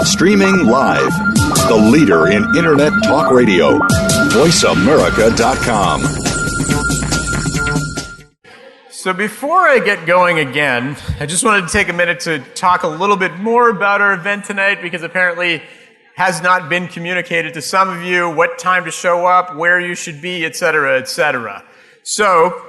Streaming live. The leader in Internet talk radio. VoiceAmerica.com. So before I get going again, I just wanted to take a minute to talk a little bit more about our event tonight, because apparently has not been communicated to some of you what time to show up, where you should be, etc., etc. So,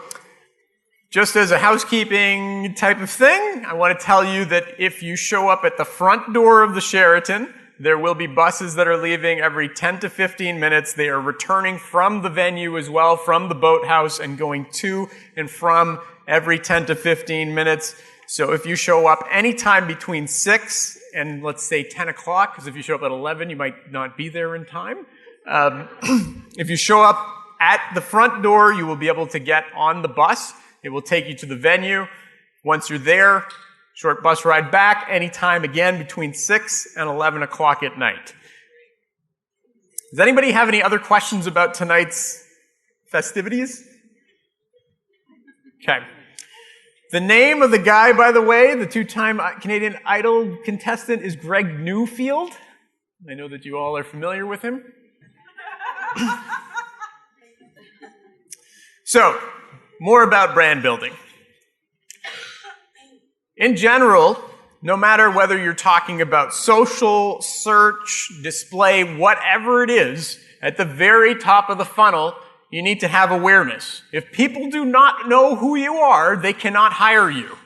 just as a housekeeping type of thing, I want to tell you that if you show up at the front door of the Sheraton, there will be buses that are leaving every 10 to 15 minutes. They are returning from the venue as well, from the boathouse, and going to and from every 10 to 15 minutes. So if you show up anytime between 6 and let's say 10 o'clock, because if you show up at 11, you might not be there in time. If you show up at the front door, you will be able to get on the bus. It will take you to the venue. Once you're there, short bus ride back anytime again between 6 and 11 o'clock at night. Does anybody have any other questions about tonight's festivities? Okay. The name of the guy, by the way, the two-time Canadian Idol contestant, is Greg Newfield. I know that you all are familiar with him. So, more about brand building. In general, no matter whether you're talking about social, search, display, whatever it is, at the very top of the funnel, you need to have awareness. If people do not know who you are, they cannot hire you.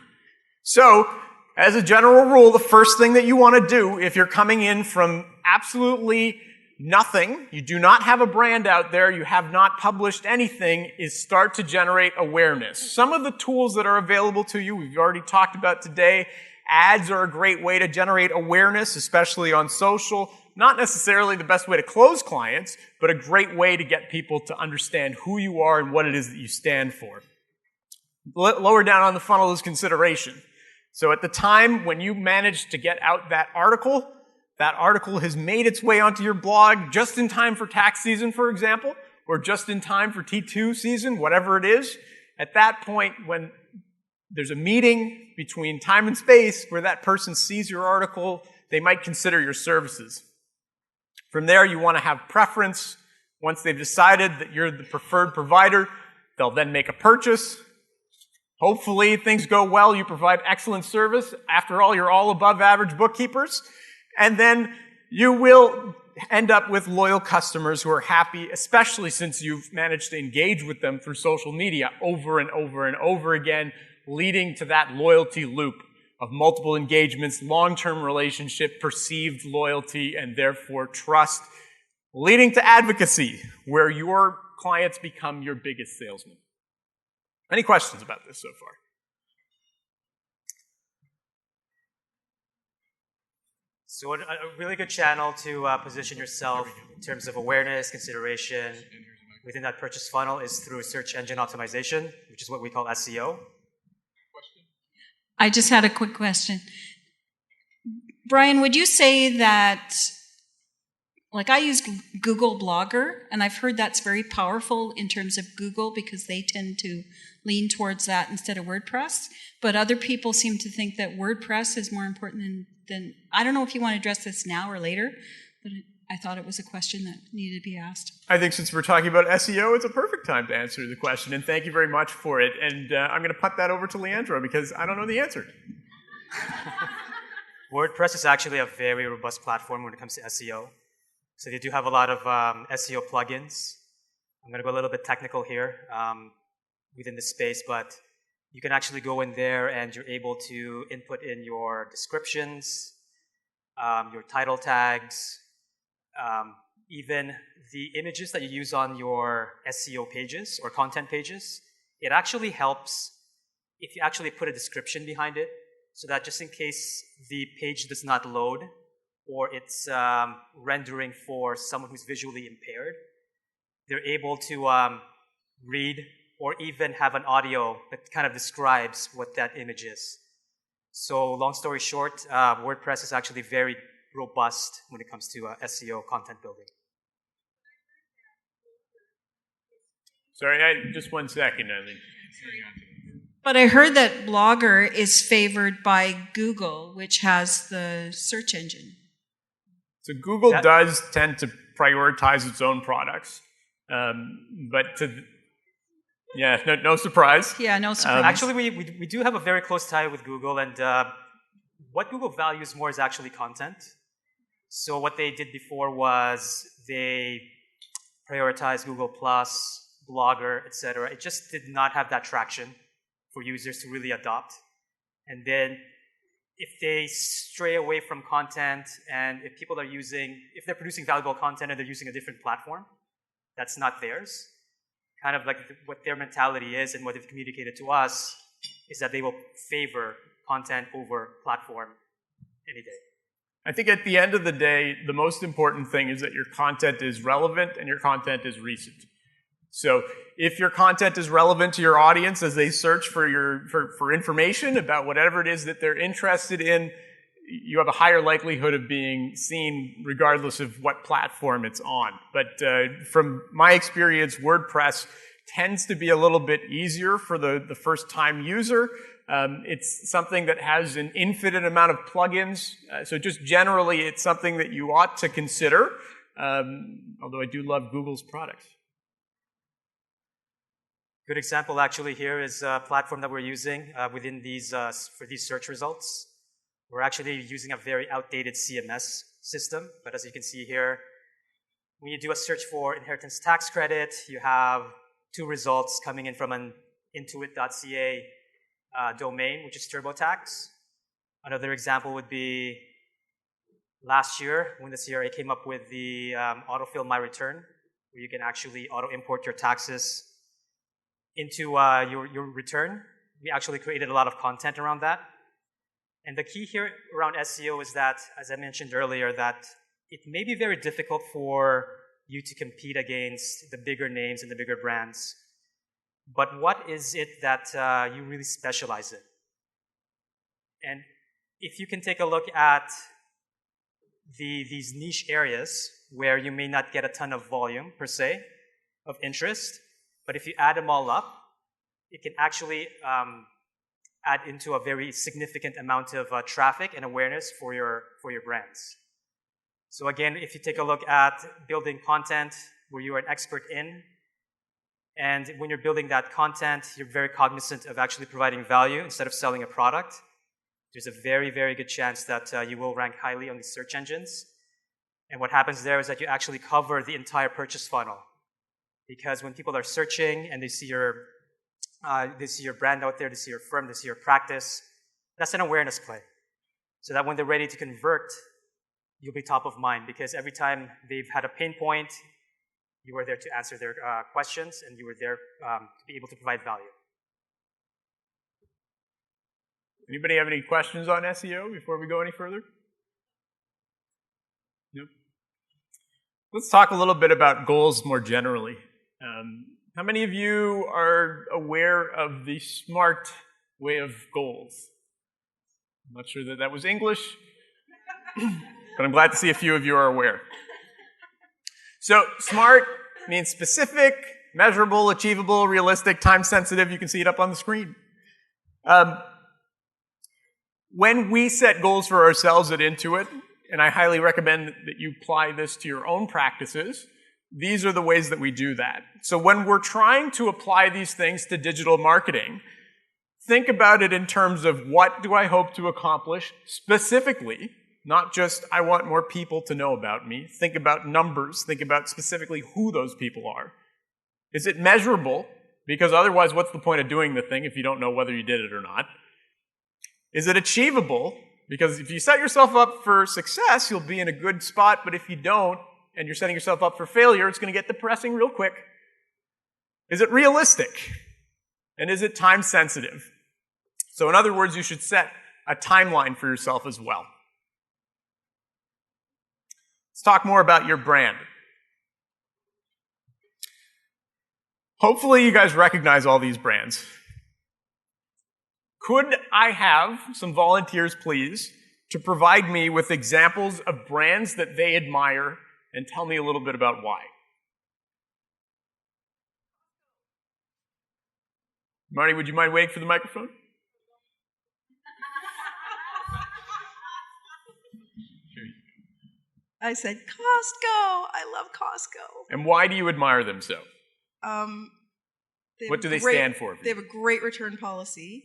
So, as a general rule, the first thing that you want to do if you're coming in from absolutely nothing, you do not have a brand out there, you have not published anything, is start to generate awareness. Some of the tools that are available to you, we've already talked about today. Ads are a great way to generate awareness, especially on social. Not necessarily the best way to close clients, but a great way to get people to understand who you are and what it is that you stand for. Lower down on the funnel is consideration. So at the time when you manage to get out that article has made its way onto your blog just in time for tax season, for example, or just in time for T2 season, whatever it is. At that point, when there's a meeting between time and space where that person sees your article, they might consider your services. From there, you want to have preference. Once they've decided that you're the preferred provider, they'll then make a purchase. Hopefully, things go well. You provide excellent service. After all, you're all above average bookkeepers. And then you will end up with loyal customers who are happy, especially since you've managed to engage with them through social media over and over and over again, leading to that loyalty loop of multiple engagements, long-term relationship, perceived loyalty, and therefore trust, leading to advocacy, where your clients become your biggest salesman. Any questions about this so far? So a really good channel to position yourself in terms of awareness, consideration within that purchase funnel is through search engine optimization, which is what we call SEO. I just had a quick question. Bryan, would you say that, like I use Google Blogger, and I've heard that's very powerful in terms of Google because they tend to lean towards that instead of WordPress, but other people seem to think that WordPress is more important than I don't know if you want to address this now or later, but I thought it was a question that needed to be asked. I think since we're talking about SEO, it's a perfect time to answer the question, and thank you very much for it. And I'm going to punt that over to Leandro because I don't know the answer. WordPress is actually a very robust platform when it comes to SEO. So they do have a lot of SEO plugins. I'm going to go a little bit technical here within this space, but you can actually go in there and you're able to input in your descriptions, your title tags, even the images that you use on your SEO pages or content pages. It actually helps if you actually put a description behind it so that just in case the page does not load or it's rendering for someone who's visually impaired, they're able to read or even have an audio that kind of describes what that image is. So long story short, WordPress is actually very robust when it comes to SEO content building. Sorry, just 1 second, Eileen. But I heard that Blogger is favored by Google, which has the search engine. So Google does tend to prioritize its own products, but no surprise. Yeah, no surprise. Actually, we do have a very close tie with Google, and what Google values more is actually content. So what they did before was they prioritized Google+, Blogger, etc. It just did not have that traction for users to really adopt. And then if they stray away from content, and if they're producing valuable content and they're using a different platform that's not theirs, kind of like what their mentality is and what they've communicated to us is that they will favor content over platform any day. I think at the end of the day, the most important thing is that your content is relevant and your content is recent. So if your content is relevant to your audience as they search for information about whatever it is that they're interested in, you have a higher likelihood of being seen regardless of what platform it's on. But from my experience, WordPress tends to be a little bit easier for the first-time user. It's something that has an infinite amount of plugins. So just generally, it's something that you ought to consider, although I do love Google's products. Good example actually here is a platform that we're using within these for these search results. We're actually using a very outdated CMS system, but as you can see here, when you do a search for inheritance tax credit, you have 2 results coming in from an Intuit.ca domain, which is TurboTax. Another example would be last year when the CRA came up with the autofill my return, where you can actually auto-import your taxes into your return. We actually created a lot of content around that. And the key here around SEO is that, as I mentioned earlier, that it may be very difficult for you to compete against the bigger names and the bigger brands. But what is it that you really specialize in? And if you can take a look at these niche areas where you may not get a ton of volume, per se, of interest, but if you add them all up, it can actually add into a very significant amount of traffic and awareness for your brands. So again, if you take a look at building content where you are an expert in, and when you're building that content, you're very cognizant of actually providing value instead of selling a product, there's a very, very good chance that you will rank highly on the search engines. And what happens there is that you actually cover the entire purchase funnel. Because when people are searching and they see your brand out there, they see your firm, they see your practice, that's an awareness play. So that when they're ready to convert, you'll be top of mind, because every time they've had a pain point, you were there to answer their questions, and you were there to be able to provide value. Anybody have any questions on SEO before we go any further? Nope. Let's talk a little bit about goals more generally. How many of you are aware of the SMART way of goals? I'm not sure that was English, but I'm glad to see a few of you are aware. So SMART means specific, measurable, achievable, realistic, time-sensitive. You can see it up on the screen. When we set goals for ourselves at Intuit, and I highly recommend that you apply this to your own practices, these are the ways that we do that. So when we're trying to apply these things to digital marketing, think about it in terms of what do I hope to accomplish specifically, not just I want more people to know about me. Think about numbers. Think about specifically who those people are. Is it measurable? Because otherwise, what's the point of doing the thing if you don't know whether you did it or not? Is it achievable? Because if you set yourself up for success, you'll be in a good spot, but if you don't, and you're setting yourself up for failure, it's going to get depressing real quick. Is it realistic? And is it time sensitive? So in other words, you should set a timeline for yourself as well. Let's talk more about your brand. Hopefully you guys recognize all these brands. Could I have some volunteers, please, to provide me with examples of brands that they admire and tell me a little bit about why? Marty, would you mind waiting for the microphone? I said, Costco. I love Costco. And why do you admire them so? What do they stand for? They have a great return policy.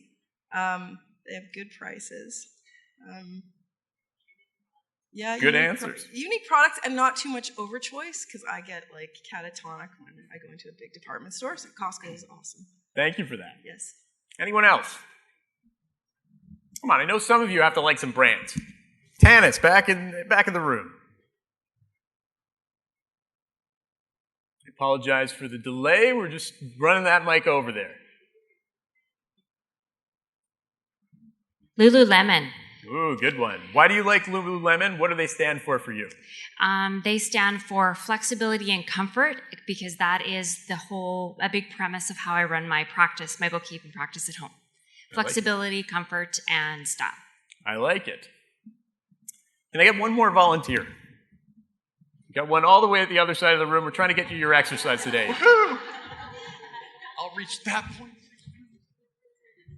They have good prices. Good answers. Unique products and not too much overchoice, because I get like catatonic when I go into a big department store. So Costco is awesome. Thank you for that. Yes. Anyone else? Come on, I know some of you have to like some brands. Tanis, back in the room. I apologize for the delay. We're just running that mic over there. Lululemon. Ooh, good one. Why do you like Lululemon? What do they stand for you? They stand for flexibility and comfort, because that is a big premise of how I run my practice, my bookkeeping practice at home. Flexibility, comfort, and style. I like it. Can I get one more volunteer? Got one all the way at the other side of the room. We're trying to get you your exercise today. I'll reach that point.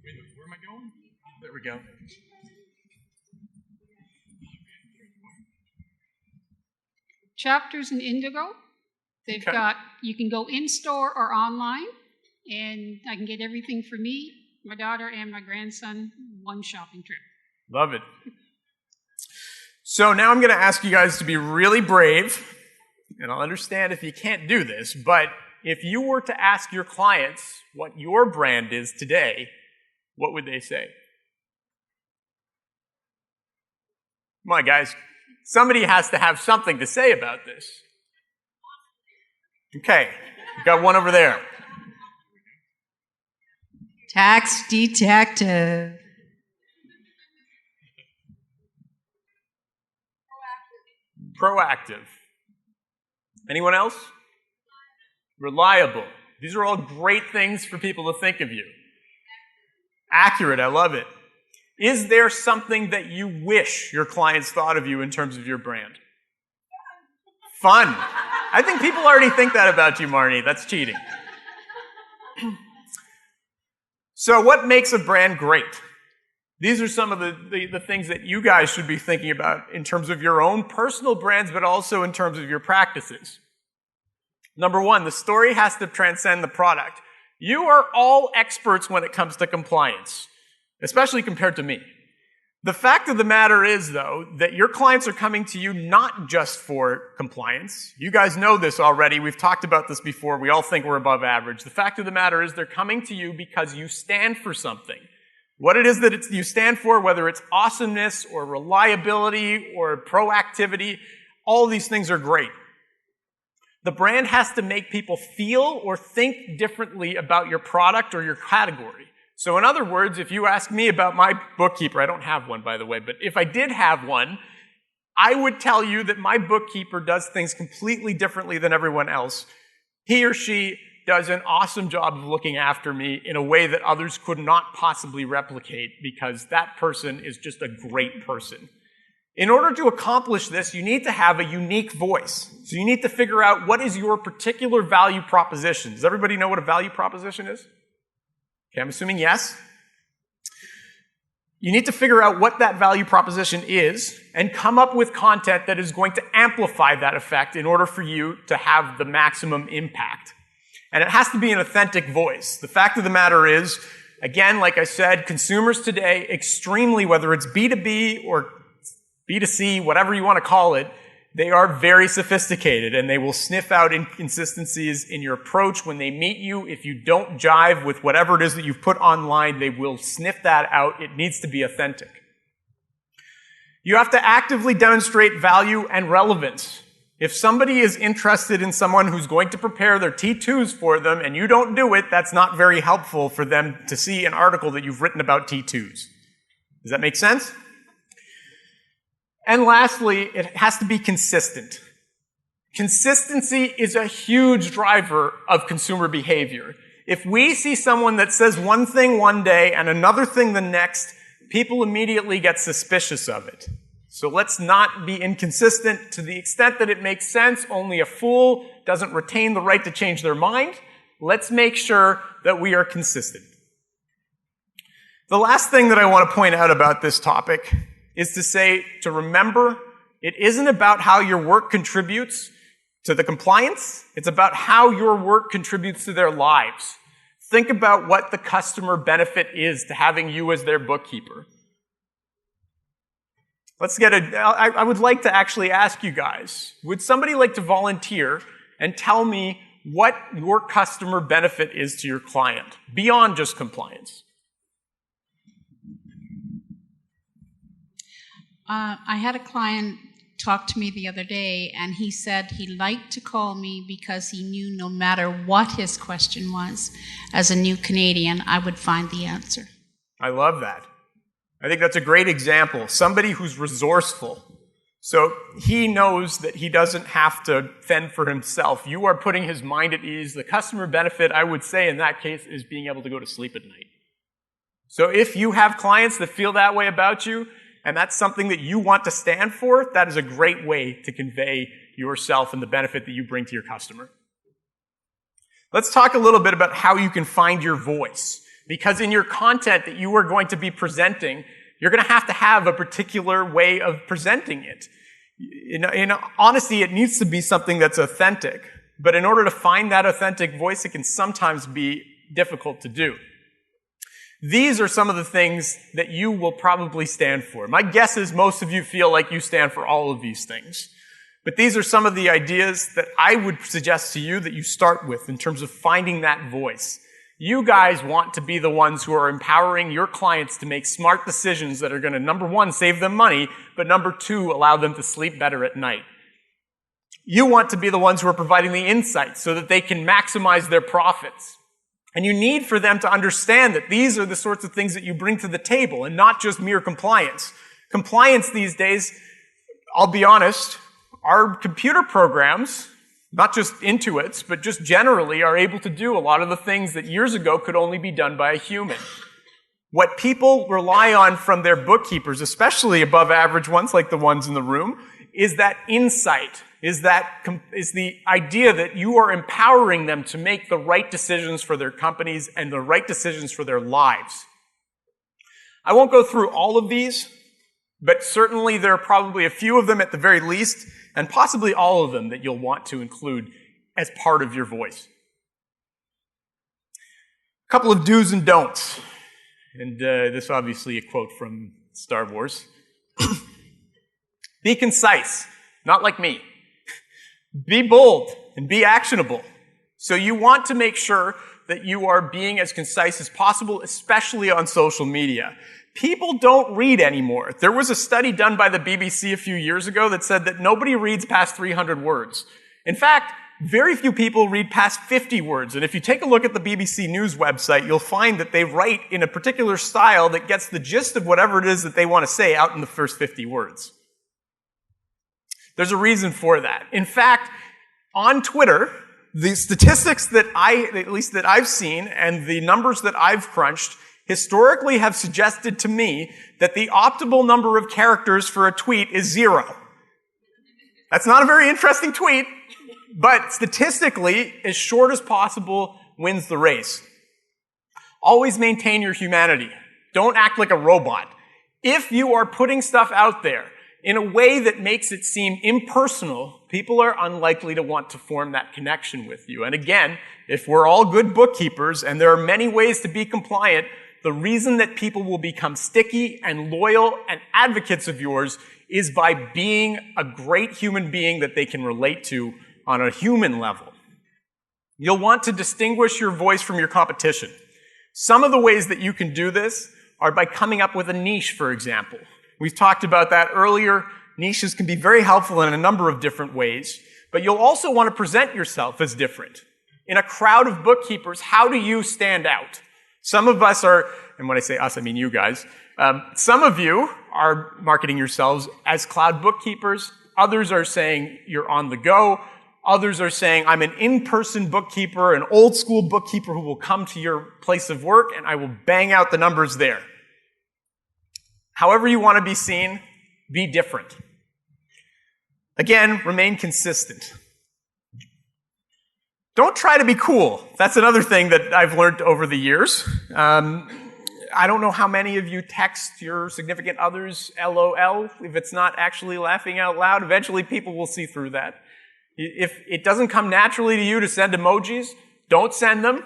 Wait, where am I going? There we go. Chapters in Indigo. They've got, you can go in-store or online, and I can get everything for me, my daughter, and my grandson, one shopping trip. Love it. So now I'm going to ask you guys to be really brave, and I'll understand if you can't do this, but if you were to ask your clients what your brand is today, what would they say? Come on, guys. Somebody has to have something to say about this. Okay, got one over there. Tax detective. Proactive. Anyone else? Reliable. These are all great things for people to think of you. Accurate, I love it. Is there something that you wish your clients thought of you in terms of your brand? Fun. I think people already think that about you, Marnie. That's cheating. So what makes a brand great? These are some of the things that you guys should be thinking about in terms of your own personal brands, but also in terms of your practices. Number one, the story has to transcend the product. You are all experts when it comes to compliance, especially compared to me. The fact of the matter is, though, that your clients are coming to you not just for compliance. You guys know this already. We've talked about this before. We all think we're above average. The fact of the matter is they're coming to you because you stand for something. What it is that you stand for, whether it's awesomeness or reliability or proactivity, all of these things are great. The brand has to make people feel or think differently about your product or your category. So in other words, if you ask me about my bookkeeper, I don't have one, by the way, but if I did have one, I would tell you that my bookkeeper does things completely differently than everyone else. He or she does an awesome job of looking after me in a way that others could not possibly replicate, because that person is just a great person. In order to accomplish this, you need to have a unique voice. So you need to figure out what is your particular value proposition. Does everybody know what a value proposition is? Okay, I'm assuming yes. You need to figure out what that value proposition is and come up with content that is going to amplify that effect in order for you to have the maximum impact. And it has to be an authentic voice. The fact of the matter is, again, like I said, consumers today, extremely, whether it's B2B or B2C, whatever you want to call it, they are very sophisticated, and they will sniff out inconsistencies in your approach when they meet you. If you don't jive with whatever it is that you've put online, they will sniff that out. It needs to be authentic. You have to actively demonstrate value and relevance. If somebody is interested in someone who's going to prepare their T2s for them and you don't do it, that's not very helpful for them to see an article that you've written about T2s. Does that make sense? And lastly, it has to be consistent. Consistency is a huge driver of consumer behavior. If we see someone that says one thing one day and another thing the next, people immediately get suspicious of it. So let's not be inconsistent to the extent that it makes sense. Only a fool doesn't retain the right to change their mind. Let's make sure that we are consistent. The last thing that I want to point out about this topic is to say to remember It isn't about how your work contributes to the compliance. It's about how your work contributes to their lives. Think about what the customer benefit is to having you as their bookkeeper. I would like to actually ask you guys, would somebody like to volunteer and tell me what your customer benefit is to your client, beyond just compliance? I had a client talk to me the other day, and he said he liked to call me because he knew no matter what his question was, as a new Canadian, I would find the answer. I love that. I think that's a great example. Somebody who's resourceful. So he knows that he doesn't have to fend for himself. You are putting his mind at ease. The customer benefit, I would say in that case, is being able to go to sleep at night. So if you have clients that feel that way about you, and that's something that you want to stand for, that is a great way to convey yourself and the benefit that you bring to your customer. Let's talk a little bit about how you can find your voice. Because in your content that you are going to be presenting, you're going to have a particular way of presenting it. In honesty, it needs to be something that's authentic. But in order to find that authentic voice, it can sometimes be difficult to do. These are some of the things that you will probably stand for. My guess is most of you feel like you stand for all of these things. But these are some of the ideas that I would suggest to you that you start with in terms of finding that voice. You guys want to be the ones who are empowering your clients to make smart decisions that are going to, number one, save them money, but number two, allow them to sleep better at night. You want to be the ones who are providing the insights so that they can maximize their profits. And you need for them to understand that these are the sorts of things that you bring to the table and not just mere compliance. Compliance these days, I'll be honest, our computer programs, not just Intuits, but just generally are able to do a lot of the things that years ago could only be done by a human. What people rely on from their bookkeepers, especially above average ones like the ones in the room, is that insight, is the idea that you are empowering them to make the right decisions for their companies and the right decisions for their lives. I won't go through all of these, but certainly there are probably a few of them at the very least, and possibly all of them that you'll want to include as part of your voice. A couple of do's and don'ts. And this is obviously a quote from Star Wars. Be concise, not like me. Be bold and be actionable. So you want to make sure that you are being as concise as possible, especially on social media. People don't read anymore. There was a study done by the BBC a few years ago that said that nobody reads past 300 words. In fact, very few people read past 50 words. And if you take a look at the BBC News website, you'll find that they write in a particular style that gets the gist of whatever it is that they want to say out in the first 50 words. There's a reason for that. In fact, on Twitter, the statistics that I've seen and the numbers that I've crunched historically have suggested to me that the optimal number of characters for a tweet is 0. That's not a very interesting tweet, but statistically, as short as possible wins the race. Always maintain your humanity. Don't act like a robot. If you are putting stuff out there in a way that makes it seem impersonal, people are unlikely to want to form that connection with you. And again, if we're all good bookkeepers, and there are many ways to be compliant, the reason that people will become sticky and loyal and advocates of yours is by being a great human being that they can relate to on a human level. You'll want to distinguish your voice from your competition. Some of the ways that you can do this are by coming up with a niche, for example. We've talked about that earlier. Niches can be very helpful in a number of different ways, but you'll also want to present yourself as different. In a crowd of bookkeepers, how do you stand out? Some of us are, and when I say us, I mean you guys, some of you are marketing yourselves as cloud bookkeepers. Others are saying you're on the go. Others are saying I'm an in-person bookkeeper, an old school bookkeeper who will come to your place of work and I will bang out the numbers there. However you want to be seen, be different. Again, remain consistent. Don't try to be cool. That's another thing that I've learned over the years. I don't know how many of you text your significant others LOL if it's not actually laughing out loud. Eventually people will see through that. If it doesn't come naturally to you to send emojis, don't send them.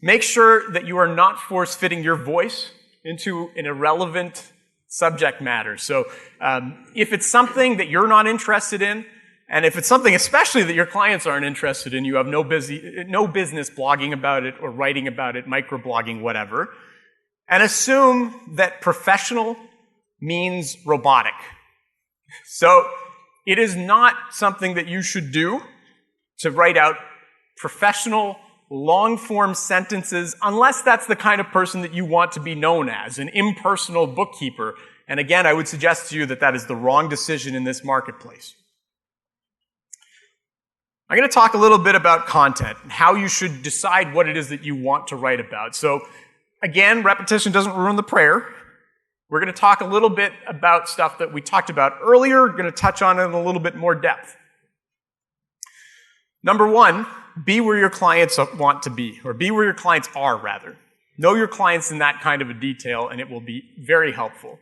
Make sure that you are not force-fitting your voice into an irrelevant subject matter. So if it's something that you're not interested in, and if it's something especially that your clients aren't interested in, you have no business blogging about it or writing about it, microblogging, whatever, and assume that professional means robotic. So it is not something that you should do to write out professional, long-form sentences unless that's the kind of person that you want to be known as, an impersonal bookkeeper. And again, I would suggest to you that that is the wrong decision in this marketplace. I'm going to talk a little bit about content and how you should decide what it is that you want to write about. So again, repetition doesn't ruin the prayer. We're going to talk a little bit about stuff that we talked about earlier. We're going to touch on it in a little bit more depth. Number one, be where your clients want to be, or be where your clients are, rather. Know your clients in that kind of a detail, and it will be very helpful.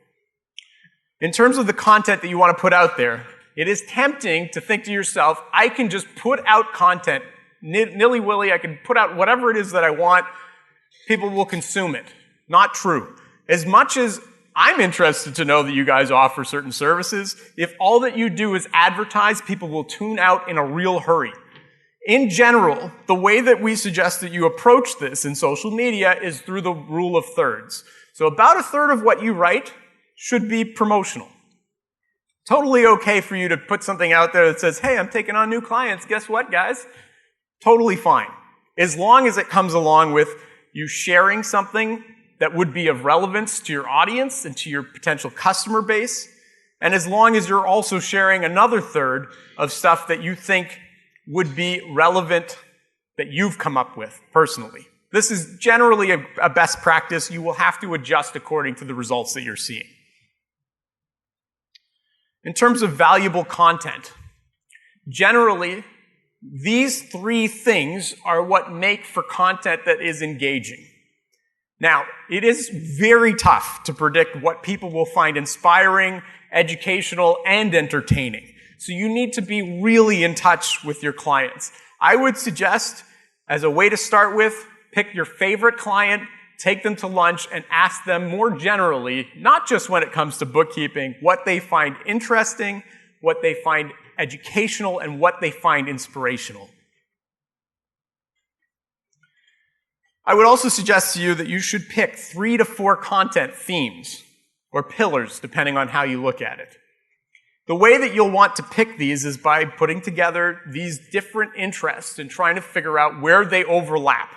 In terms of the content that you want to put out there, it is tempting to think to yourself, I can just put out content nilly-willy, I can put out whatever it is that I want, people will consume it. Not true. As much as I'm interested to know that you guys offer certain services, if all that you do is advertise, people will tune out in a real hurry. In general, the way that we suggest that you approach this in social media is through the rule of thirds. So about a third of what you write should be promotional. Totally okay for you to put something out there that says, hey, I'm taking on new clients. Guess what, guys? Totally fine. As long as it comes along with you sharing something that would be of relevance to your audience and to your potential customer base, and as long as you're also sharing another third of stuff that you think would be relevant that you've come up with personally. This is generally a best practice. You will have to adjust according to the results that you're seeing. In terms of valuable content, generally, these three things are what make for content that is engaging. Now, it is very tough to predict what people will find inspiring, educational, and entertaining. So you need to be really in touch with your clients. I would suggest, as a way to start with, pick your favorite client, take them to lunch, and ask them more generally, not just when it comes to bookkeeping, what they find interesting, what they find educational, and what they find inspirational. I would also suggest to you that you should pick 3 to 4 content themes, or pillars, depending on how you look at it. The way that you'll want to pick these is by putting together these different interests and trying to figure out where they overlap.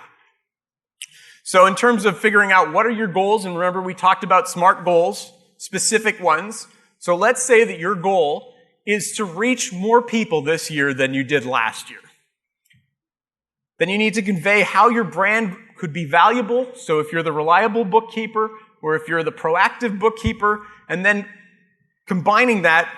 So in terms of figuring out what are your goals, and remember we talked about SMART goals, specific ones. So let's say that your goal is to reach more people this year than you did last year. Then you need to convey how your brand could be valuable. So if you're the reliable bookkeeper, or if you're the proactive bookkeeper, and then combining that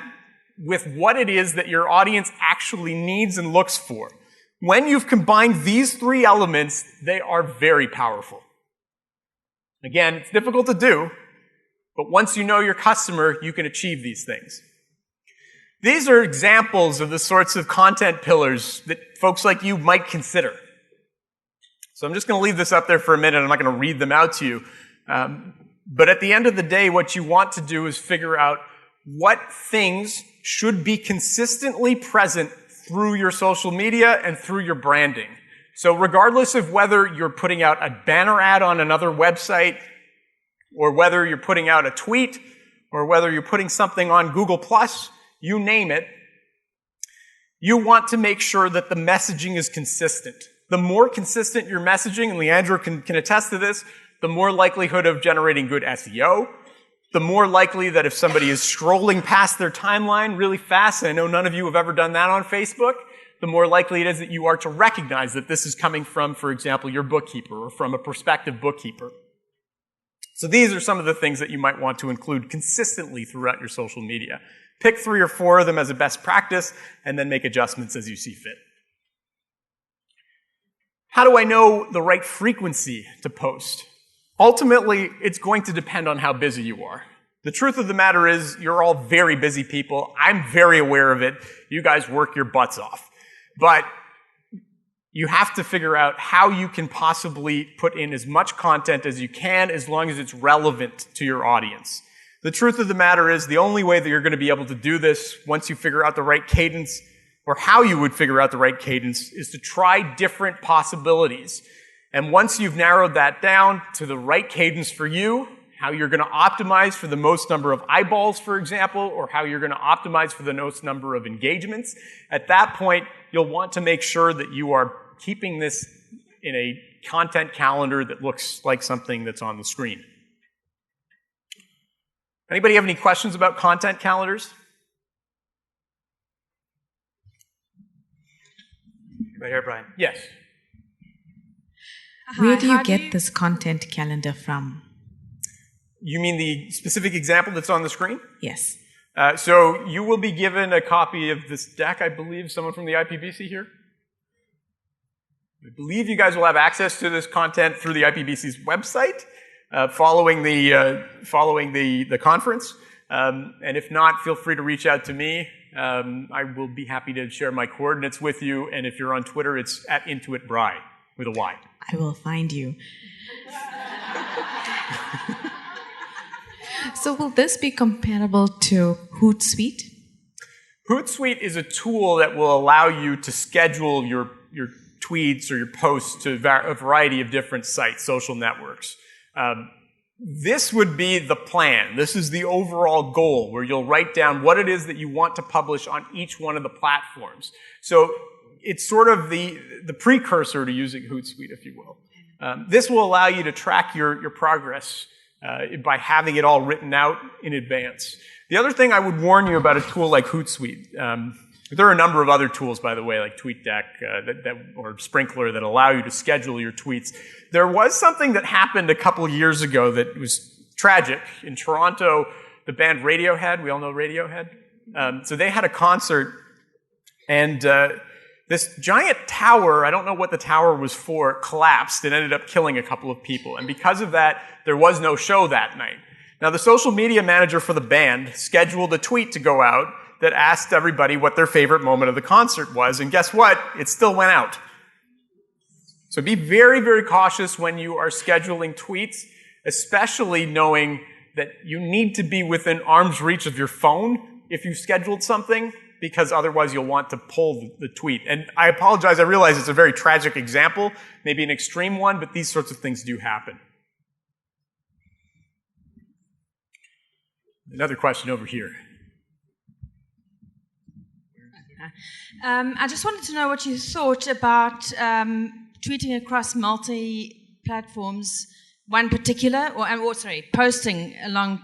with what it is that your audience actually needs and looks for. When you've combined these 3 elements, they are very powerful. Again, it's difficult to do, but once you know your customer, you can achieve these things. These are examples of the sorts of content pillars that folks like you might consider. So I'm just going to leave this up there for a minute. I'm not going to read them out to you. But at the end of the day, what you want to do is figure out what things should be consistently present through your social media and through your branding. So regardless of whether you're putting out a banner ad on another website, or whether you're putting out a tweet, or whether you're putting something on Google+, you name it, you want to make sure that the messaging is consistent. The more consistent your messaging, and Leandro can attest to this, the more likelihood of generating good SEO, the more likely that if somebody is scrolling past their timeline really fast, and I know none of you have ever done that on Facebook, the more likely it is that you are to recognize that this is coming from, for example, your bookkeeper or from a prospective bookkeeper. So these are some of the things that you might want to include consistently throughout your social media. Pick 3 or 4 of them as a best practice, and then make adjustments as you see fit. How do I know the right frequency to post? Ultimately, it's going to depend on how busy you are. The truth of the matter is, you're all very busy people. I'm very aware of it. You guys work your butts off. But you have to figure out how you can possibly put in as much content as you can, as long as it's relevant to your audience. The truth of the matter is, the only way that you're going to be able to do this, once you figure out the right cadence, or how you would figure out the right cadence, is to try different possibilities. And once you've narrowed that down to the right cadence for you, how you're going to optimize for the most number of eyeballs, for example, or how you're going to optimize for the most number of engagements, at that point, you'll want to make sure that you are keeping this in a content calendar that looks like something that's on the screen. Anybody have any questions about content calendars? Right here, Bryan. Yes. Where do you get this content calendar from? You mean the specific example that's on the screen? Yes. So you will be given a copy of this deck, I believe. Someone from the IPBC here? I believe you guys will have access to this content through the IPBC's website following the conference. And if not, feel free to reach out to me. I will be happy to share my coordinates with you. And if you're on Twitter, it's at Intuit Bryan with a Y. I will find you. So will this be comparable to Hootsuite? Hootsuite is a tool that will allow you to schedule your tweets or your posts to a variety of different sites, social networks. This would be the plan. This is the overall goal, where you'll write down what it is that you want to publish on each one of the platforms. So it's sort of the precursor to using Hootsuite, if you will. This will allow you to track your progress by having it all written out in advance. The other thing I would warn you about a tool like Hootsuite, there are a number of other tools, by the way, like TweetDeck or Sprinkler that allow you to schedule your tweets. There was something that happened a couple of years ago that was tragic. In Toronto, the band Radiohead, we all know Radiohead, so they had a concert, and this giant tower, I don't know what the tower was for, collapsed and ended up killing a couple of people. And because of that, there was no show that night. Now, the social media manager for the band scheduled a tweet to go out that asked everybody what their favorite moment of the concert was. And guess what? It still went out. So be very, very cautious when you are scheduling tweets, especially knowing that you need to be within arm's reach of your phone if you scheduled something, because otherwise you'll want to pull the tweet. And I apologize, I realize it's a very tragic example, maybe an extreme one, but these sorts of things do happen. Another question over here. I just wanted to know what you thought about tweeting across multi-platforms, one particular, posting along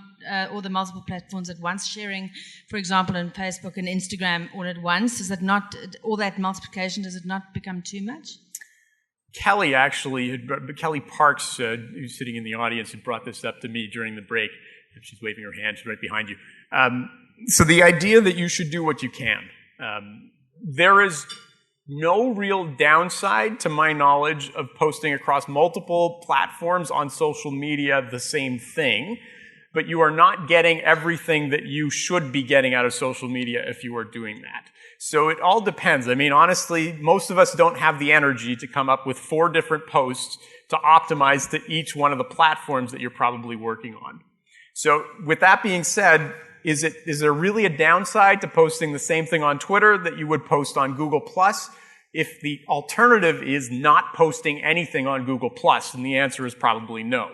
all the multiple platforms at once, sharing, for example, on Facebook and Instagram all at once. Is that not, all that multiplication, does it not become too much? Kelly Parks, who's sitting in the audience, had brought this up to me during the break. She's waving her hand, she's right behind you. So the idea that you should do what you can. There is no real downside, to my knowledge, of posting across multiple platforms on social media the same thing, but you are not getting everything that you should be getting out of social media if you are doing that. So it all depends. I mean, honestly, most of us don't have the energy to come up with 4 different posts to optimize to each one of the platforms that you're probably working on. So with that being said, is there really a downside to posting the same thing on Twitter that you would post on Google+? If the alternative is not posting anything on Google+, then the answer is probably no.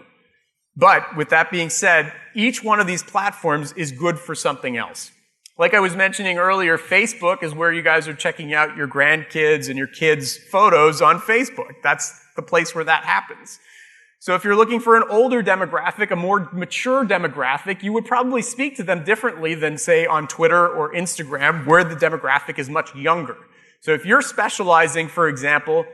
But with that being said, each one of these platforms is good for something else. Like I was mentioning earlier, Facebook is where you guys are checking out your grandkids and your kids' photos on Facebook. That's the place where that happens. So if you're looking for an older demographic, a more mature demographic, you would probably speak to them differently than, say, on Twitter or Instagram, where the demographic is much younger. So if you're specializing, for example,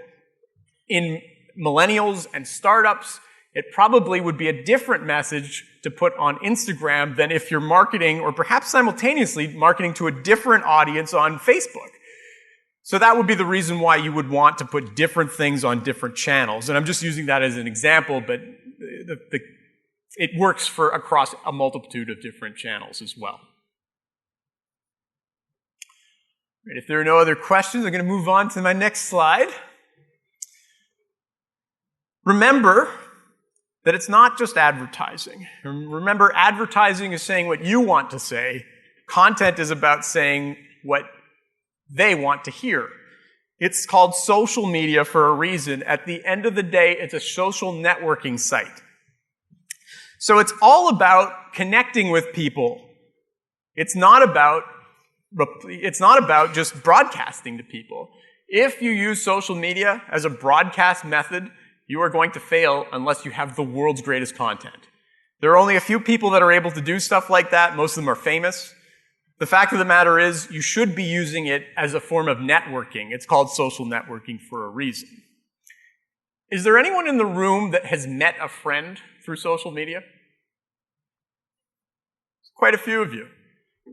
in millennials and startups, it probably would be a different message to put on Instagram than if you're marketing, or perhaps simultaneously marketing to a different audience on Facebook. So that would be the reason why you would want to put different things on different channels. And I'm just using that as an example, but it works for across a multitude of different channels as well. Right, if there are no other questions, I'm going to move on to my next slide. Remember that it's not just advertising. Remember, advertising is saying what you want to say. Content is about saying what they want to hear. It's called social media for a reason. At the end of the day, it's a social networking site. So it's all about connecting with people. It's not about just broadcasting to people. If you use social media as a broadcast method, you are going to fail unless you have the world's greatest content. There are only a few people that are able to do stuff like that. Most of them are famous. The fact of the matter is, you should be using it as a form of networking. It's called social networking for a reason. Is there anyone in the room that has met a friend through social media? Quite a few of you.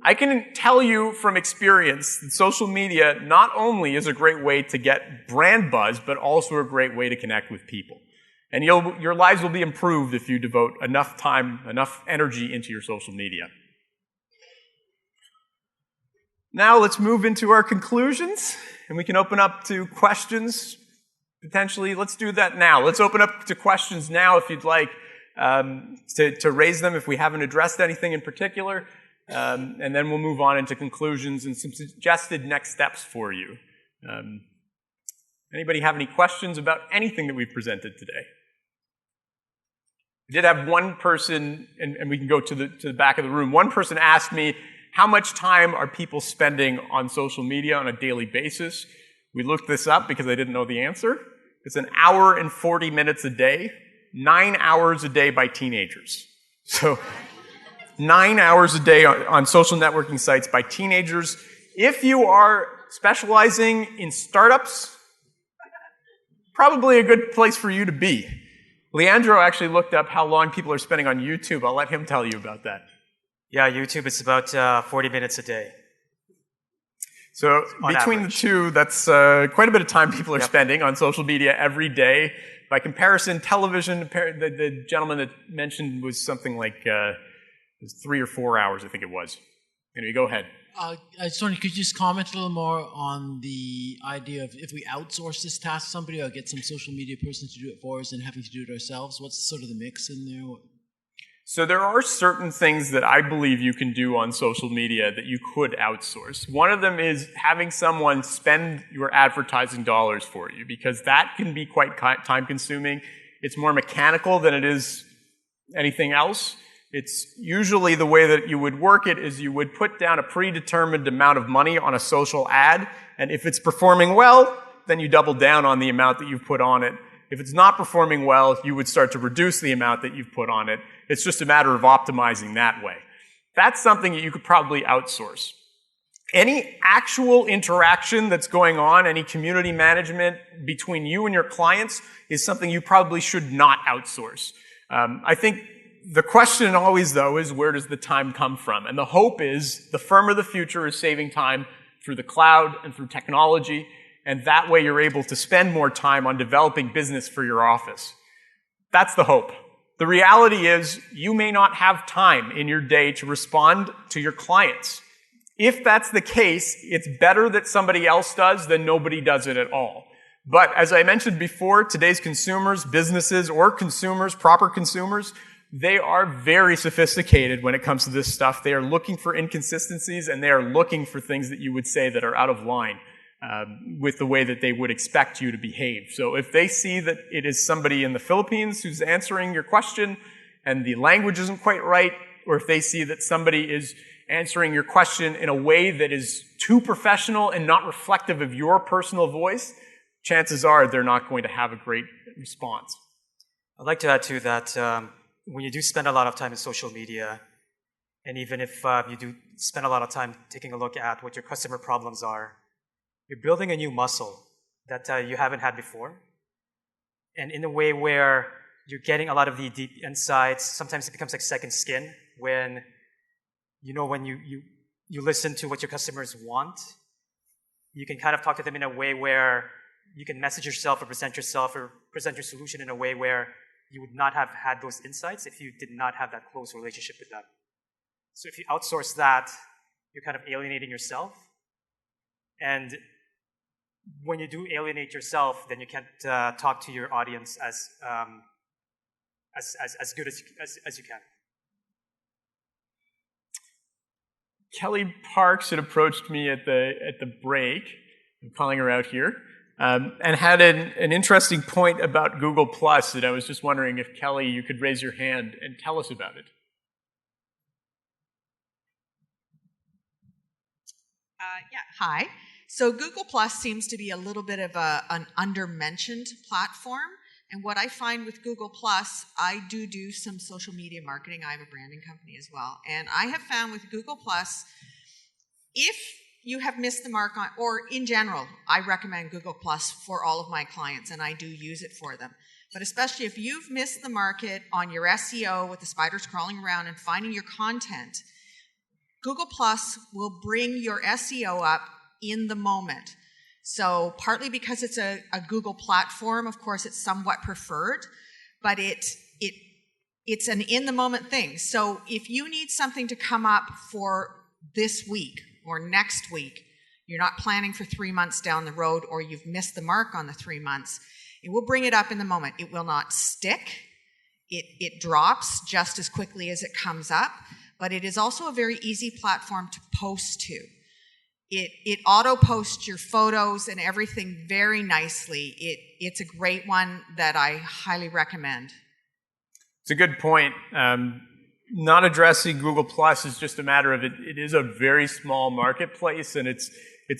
I can tell you from experience that social media not only is a great way to get brand buzz, but also a great way to connect with people. And your lives will be improved if you devote enough time, enough energy into your social media. Now let's move into our conclusions, and we can open up to questions, potentially. Let's do that now. Let's open up to questions now if you'd like to raise them if we haven't addressed anything in particular. And then we'll move on into conclusions and some suggested next steps for you. Anybody have any questions about anything that we've presented today? I did have one person, and we can go to the back of the room. One person asked me, how much time are people spending on social media on a daily basis? We looked this up because I didn't know the answer. It's 1 hour and 40 minutes a day, 9 hours a day by teenagers. So 9 hours a day on social networking sites by teenagers. If you are specializing in startups, probably a good place for you to be. Leandro actually looked up how long people are spending on YouTube. I'll let him tell you about that. Yeah, YouTube is about 40 minutes a day. So between the two, that's quite a bit of time people are spending on social media every day. By comparison, television, the gentleman that mentioned was something like it was 3 or 4 hours, I think it was. Anyway, go ahead. I just wondered, could you just comment a little more on the idea of if we outsource this task to somebody or get some social media person to do it for us and having to do it ourselves? What's sort of the mix in there? So there are certain things that I believe you can do on social media that you could outsource. One of them is having someone spend your advertising dollars for you, because that can be quite time-consuming. It's more mechanical than it is anything else. It's usually the way that you would work it is you would put down a predetermined amount of money on a social ad, and if it's performing well, then you double down on the amount that you've put on it. If it's not performing well, you would start to reduce the amount that you've put on it. It's just a matter of optimizing that way. That's something that you could probably outsource. Any actual interaction that's going on, any community management between you and your clients is something you probably should not outsource. I think the question always, though, is where does the time come from? And the hope is the firm of the future is saving time through the cloud and through technology, and that way you're able to spend more time on developing business for your office. That's the hope. The reality is you may not have time in your day to respond to your clients. If that's the case, it's better that somebody else does than nobody does it at all. But as I mentioned before, today's consumers, businesses, or consumers, proper consumers, they are very sophisticated when it comes to this stuff. They are looking for inconsistencies, and they are looking for things that you would say that are out of line with the way that they would expect you to behave. So if they see that it is somebody in the Philippines who's answering your question and the language isn't quite right, or if they see that somebody is answering your question in a way that is too professional and not reflective of your personal voice, chances are they're not going to have a great response. I'd like to add to that, when you do spend a lot of time in social media, and even if you do spend a lot of time taking a look at what your customer problems are, you're building a new muscle that you haven't had before. And in a way where you're getting a lot of the deep insights, sometimes it becomes like second skin when, you know, when you listen to what your customers want, you can kind of talk to them in a way where you can message yourself or present your solution in a way where you would not have had those insights if you did not have that close relationship with them. So if you outsource that, you're kind of alienating yourself. And when you do alienate yourself, then you can't talk to your audience as good as you can. Kelly Parks had approached me at the break, I'm calling her out here, and had an interesting point about Google Plus, and I was just wondering if, Kelly, you could raise your hand and tell us about it. Yeah, hi. So Google Plus seems to be a little bit of an under-mentioned platform. And what I find with Google Plus, I do some social media marketing. I have a branding company as well. And I have found with Google Plus, if you have missed the mark on, or in general, I recommend Google Plus for all of my clients, and I do use it for them. But especially if you've missed the market on your SEO with the spiders crawling around and finding your content, Google Plus will bring your SEO up in the moment. So partly because it's a Google platform, of course, it's somewhat preferred, but it's an in-the-moment thing. So if you need something to come up for this week or next week, you're not planning for 3 months down the road, or you've missed the mark on the 3 months, it will bring it up in the moment. It will not stick. It drops just as quickly as it comes up, but it is also a very easy platform to post to. It auto-posts your photos and everything very nicely. It's a great one that I highly recommend. It's a good point. Not addressing Google Plus is just a matter of it is a very small marketplace, and it's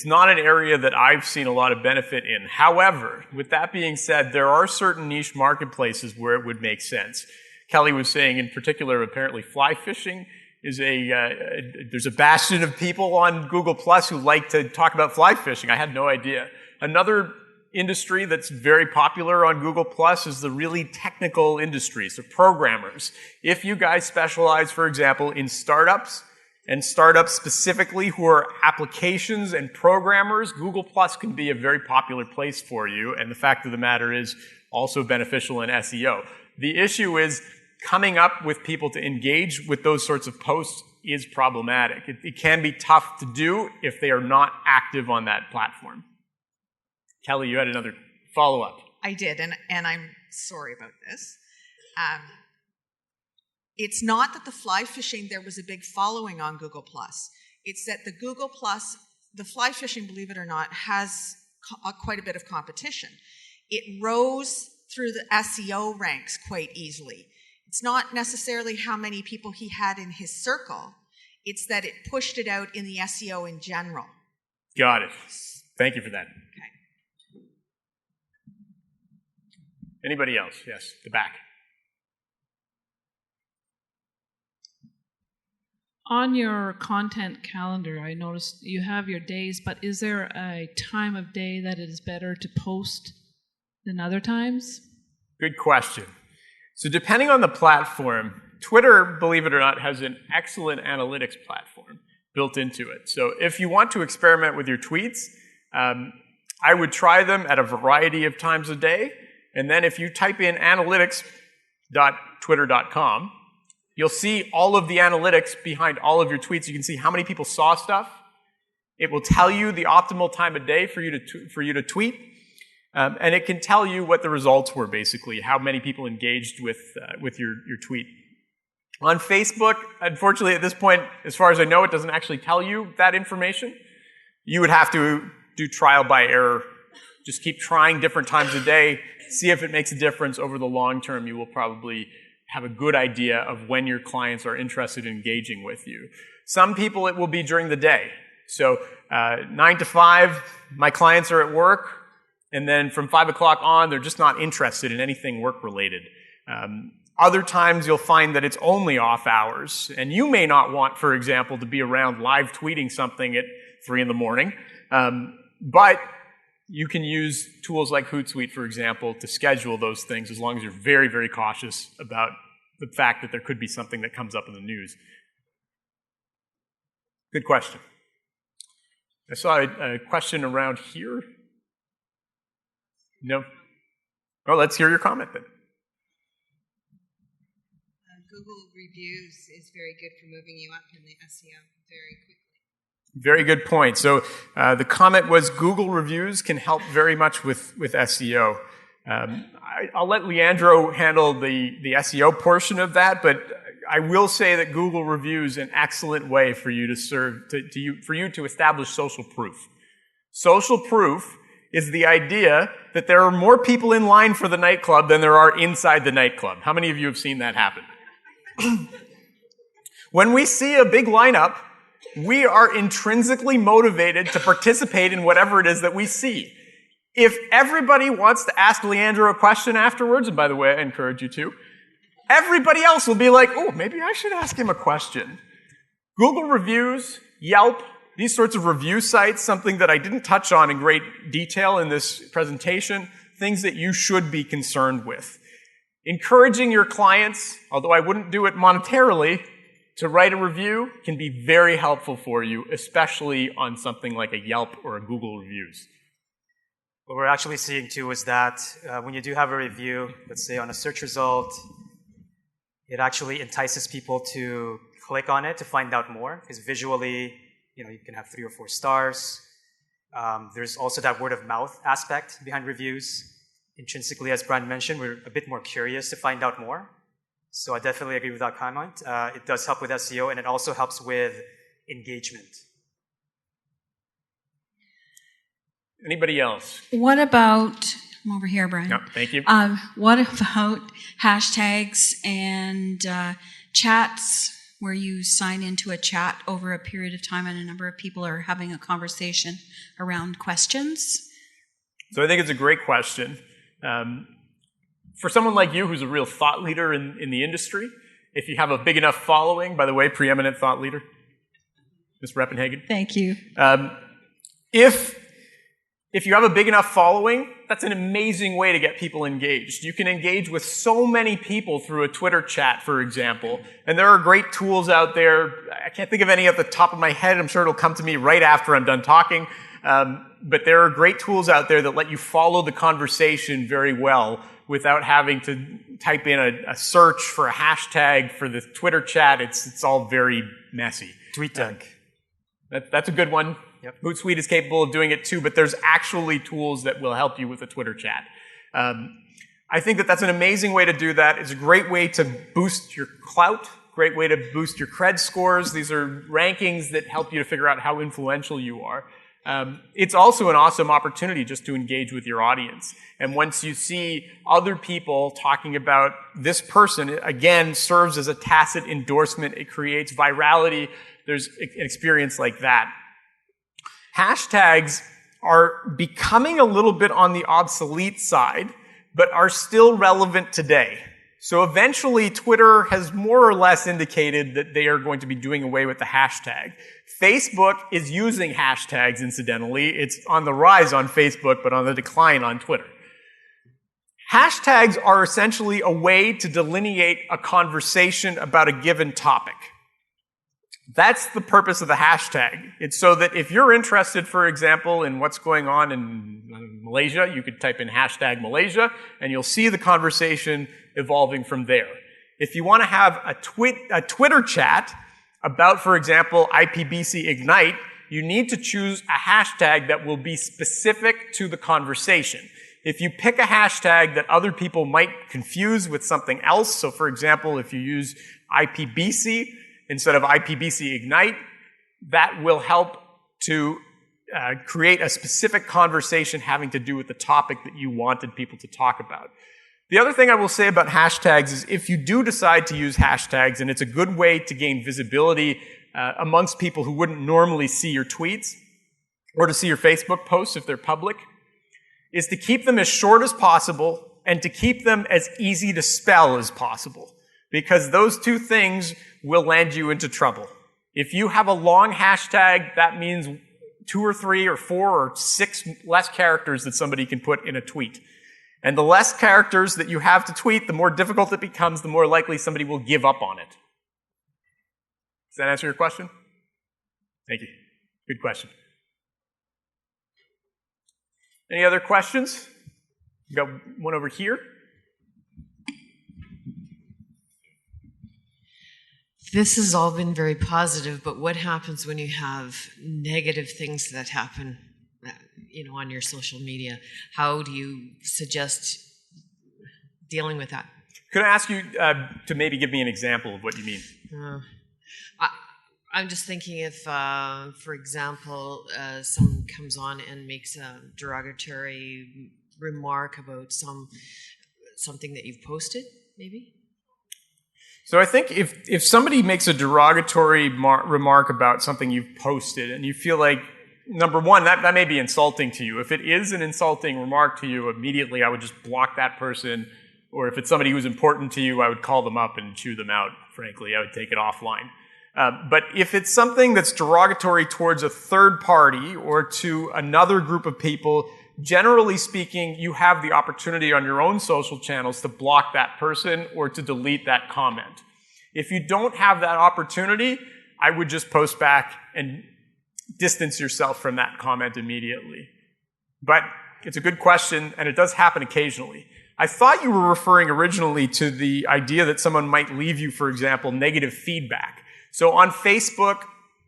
not an area that I've seen a lot of benefit in. However, with that being said, there are certain niche marketplaces where it would make sense. Kelly was saying in particular, apparently fly fishing is there's a bastion of people on Google Plus who like to talk about fly fishing. I had no idea. Another industry that's very popular on Google Plus is the really technical industries, the programmers. If you guys specialize, for example, in startups, and startups specifically who are applications and programmers, Google Plus can be a very popular place for you, and the fact of the matter is also beneficial in SEO. The issue is coming up with people to engage with those sorts of posts is problematic. It can be tough to do if they are not active on that platform. Kelly, you had another follow-up. I did, and I'm sorry about this. It's not that the fly fishing, there was a big following on Google+. It's that the Google+, the fly fishing, believe it or not, has quite a bit of competition. It rose through the SEO ranks quite easily. It's not necessarily how many people he had in his circle. It's that it pushed it out in the SEO in general. Got it. Thank you for that. Okay. Anybody else? Yes, the back. On your content calendar, I noticed you have your days, but is there a time of day that it is better to post than other times? Good question. So depending on the platform, Twitter, believe it or not, has an excellent analytics platform built into it. So if you want to experiment with your tweets, I would try them at a variety of times a day. And then if you type in analytics.twitter.com, you'll see all of the analytics behind all of your tweets. You can see how many people saw stuff. It will tell you the optimal time of day for you to tweet. And it can tell you what the results were, basically, how many people engaged with your tweet. On Facebook, unfortunately, at this point, as far as I know, it doesn't actually tell you that information. You would have to do trial by error. Just keep trying different times a day, see if it makes a difference. Over the long term, you will probably have a good idea of when your clients are interested in engaging with you. Some people, it will be during the day. So 9 to 5, my clients are at work. And then from 5 o'clock on, they're just not interested in anything work-related. Other times, you'll find that it's only off hours. And you may not want, for example, to be around live tweeting something at 3 in the morning. But you can use tools like Hootsuite, for example, to schedule those things as long as you're very, very cautious about the fact that there could be something that comes up in the news. Good question. I saw a question around here. No? Well, let's hear your comment then. Google reviews is very good for moving you up in the SEO very quickly. Very good point. So the comment was Google reviews can help very much with SEO. I'll let Leandro handle the SEO portion of that, but I will say that Google reviews an excellent way for you to for you to establish social proof. Social proof is the idea that there are more people in line for the nightclub than there are inside the nightclub. How many of you have seen that happen? When we see a big lineup, we are intrinsically motivated to participate in whatever it is that we see. If everybody wants to ask Leandro a question afterwards, and by the way, I encourage you to, everybody else will be like, oh, maybe I should ask him a question. Google reviews, Yelp, these sorts of review sites, something that I didn't touch on in great detail in this presentation, things that you should be concerned with. Encouraging your clients, although I wouldn't do it monetarily, to write a review can be very helpful for you, especially on something like a Yelp or a Google reviews. What we're actually seeing too is that when you do have a review, let's say on a search result, it actually entices people to click on it to find out more, because visually, you can have 3 or 4 stars. There's also that word of mouth aspect behind reviews. Intrinsically, as Bryan mentioned, we're a bit more curious to find out more. So I definitely agree with that comment. It does help with SEO, and it also helps with engagement. Anybody else? What about, I'm over here, Bryan. No, thank you. What about hashtags and chats where you sign into a chat over a period of time and a number of people are having a conversation around questions? So I think it's a great question. For someone like you who's a real thought leader in the industry, if you have a big enough following, by the way, preeminent thought leader, Ms. Reppenhagen. Thank you. If you have a big enough following, that's an amazing way to get people engaged. You can engage with so many people through a Twitter chat, for example. And there are great tools out there. I can't think of any at the top of my head. I'm sure it'll come to me right after I'm done talking. But there are great tools out there that let you follow the conversation very well without having to type in a search for a hashtag for the Twitter chat. It's all very messy. TweetDeck. That's a good one. Yep. Hootsuite is capable of doing it too, but there's actually tools that will help you with a Twitter chat. I think that that's an amazing way to do that. It's a great way to boost your clout, great way to boost your cred scores. These are rankings that help you to figure out how influential you are. It's also an awesome opportunity just to engage with your audience. And once you see other people talking about this person, it again serves as a tacit endorsement. It creates virality. There's an experience like that. Hashtags are becoming a little bit on the obsolete side, but are still relevant today. So eventually, Twitter has more or less indicated that they are going to be doing away with the hashtag. Facebook is using hashtags, incidentally. It's on the rise on Facebook, but on the decline on Twitter. Hashtags are essentially a way to delineate a conversation about a given topic. That's the purpose of the hashtag. It's so that if you're interested, for example, in what's going on in Malaysia, you could type in hashtag Malaysia, and you'll see the conversation evolving from there. If you want to have a Twitter chat about, for example, IPBC Ignite, you need to choose a hashtag that will be specific to the conversation. If you pick a hashtag that other people might confuse with something else, so for example, if you use IPBC instead of IPBC Ignite, that will help to create a specific conversation having to do with the topic that you wanted people to talk about. The other thing I will say about hashtags is if you do decide to use hashtags, and it's a good way to gain visibility amongst people who wouldn't normally see your tweets or to see your Facebook posts if they're public, is to keep them as short as possible and to keep them as easy to spell as possible, because those two things will land you into trouble. If you have a long hashtag, that means 2 or 3 or 4 or 6 less characters that somebody can put in a tweet. And the less characters that you have to tweet, the more difficult it becomes, the more likely somebody will give up on it. Does that answer your question? Thank you. Good question. Any other questions? We got one over here. This has all been very positive, but what happens when you have negative things that happen, on your social media? How do you suggest dealing with that? Could I ask you to maybe give me an example of what you mean? I'm just thinking if, for example, someone comes on and makes a derogatory remark about something that you've posted, maybe? So I think if somebody makes a derogatory remark about something you've posted and you feel like, number one, that may be insulting to you. If it is an insulting remark to you, immediately I would just block that person. Or if it's somebody who's important to you, I would call them up and chew them out, frankly. I would take it offline. But if it's something that's derogatory towards a third party or to another group of people, generally speaking, you have the opportunity on your own social channels to block that person or to delete that comment. If you don't have that opportunity, I would just post back and distance yourself from that comment immediately. But it's a good question, and it does happen occasionally. I thought you were referring originally to the idea that someone might leave you, for example, negative feedback. So on Facebook,